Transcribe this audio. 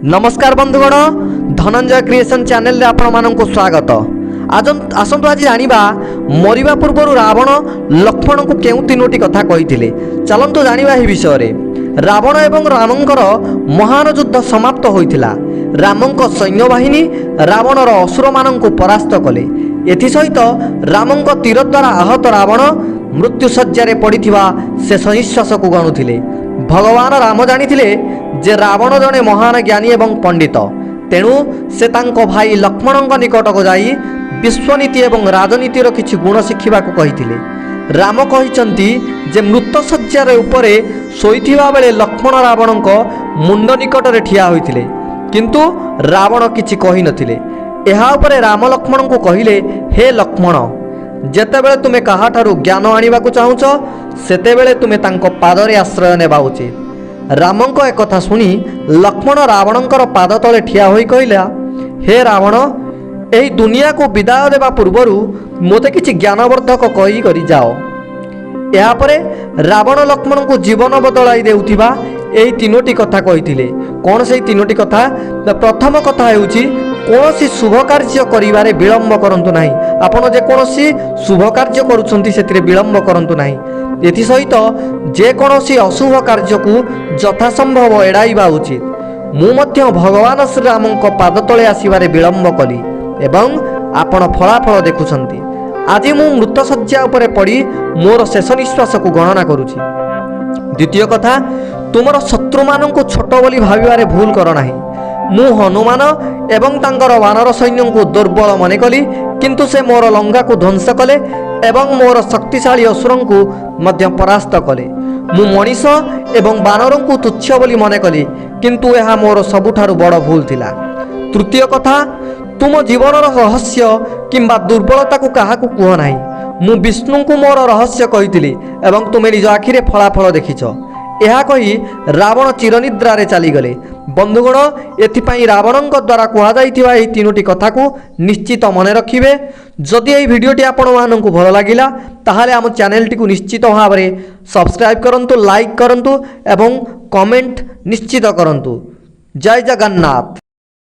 नमस्कार बंधुगण, Dhananjay creation channel रे आपण मानक स्वागत। आसतु आज जानिबा मरिबा पूर्व रावण लक्ष्मण को केउ तीनोटी कथा कहिथिले। चलंतु जानिबा ही विषय रे। रावण एवं रामंकर महान युद्ध समाप्त होइथिला। रामंक सैन्य बाहिनी रावणर असुर मानंकु परास्त कले। एथि सहित रामंक तीर द्वारा आहत रावण मृत्यु सज्जारे पड़िथिबा शेष निश्वास को गणुथिले। भगवान राम जानिथिले जे रावण जने महान ज्ञानी एवं पंडित, तेणु से तांको भाई लक्ष्मणଙ୍କ निकटक जाई विश्वनीति एवं राजनीतिर किछि गुण शिखिबा को कहिथिले। राम कहिचंती जे मृत सज्जार उपरे सोइथिबा बेले लक्ष्मण रावणଙ୍କ मुंड निकटरे ठिया होइथिले, किंतु रावण किछि कहि नथिले। एहा उपरे राम लक्ष्मण को कहिले, हे लक्ष्मण, जेतेबेले तुमे काहाठारु ज्ञान आनिबाकु चाहुछ सेतेबेले तुमे तांको पादरे आश्रय नेबा उचित। रामंक एक कथा शुणी लक्ष्मण रावणंकर पाद तले ठिया होई कहिला, हे रावण, एही दुनिया को विदाय देबा पूर्वरु मोते किछि ज्ञानवर्धक कहि करि जाओ। एहा परे रावण लक्ष्मण को जीवन बदलाई देउथिबा एही तीनोटी कथा कहिथिले। कोन सेही तीनोटी कथा? प्रथम कथा हेउछि कौनसी शुभ कार्य करिबारे विलंब करंतु नाही। आपण जे कौनसी शुभ कार्य करूछंती सेतिरे विलंब करंतु नाही। एथि सहित जे कौनसी अशुभ कार्य को यथासंभव एड़ाइबा उचित। मु मध्य भगवान श्री रामंक पाद तले आसीबारे विलंब कली एवं आपण फलाफल देखुछंती। आज मु मृत सज्जा उपरे पड़ी मोर शेष निश्वास को गणना करूछि। द्वितीय कथा, तुमर शत्रु मानंकु छोट बोली भाबिबारे भूल कर नाही। मु हनुमान एवं तांकर वानर सैन्य को दुर्बल मने कली, किंतु से मोर लंगा को ध्वंस कले एवं मोर शक्तिशाली असुर को मध्य परास्त कले। मु मनीष एवं वानर को तुच्छ बोली मने कली, किंतु यह मोर सबुठारु बड़ भूल थिला। तृतीय कथा, तुम जीवन रहस्य किंबा दुर्बलता को काहाकू कुह नाही। मु विष्णु को मोर रहस्य कहिथिली एवं तुमे निज आखिरे फलाफल देखिछ। यह कही रावण चिरनिद्रारे चलीगले। बंधुगण, एथिपाई रावणଙ୍କ द्वारा कुहा जाइथिबा एही तीनोटी कथा को निश्चित मने रखिबे। जदि एही भिडियोटी आपण माननकु भलो लागिला ताहाले हम चैनलटी को निश्चित भाबरे सब्सक्राइब करंतु, लाइक करंतु एवं कमेंट निश्चित करंतु। जय जगन्नाथ।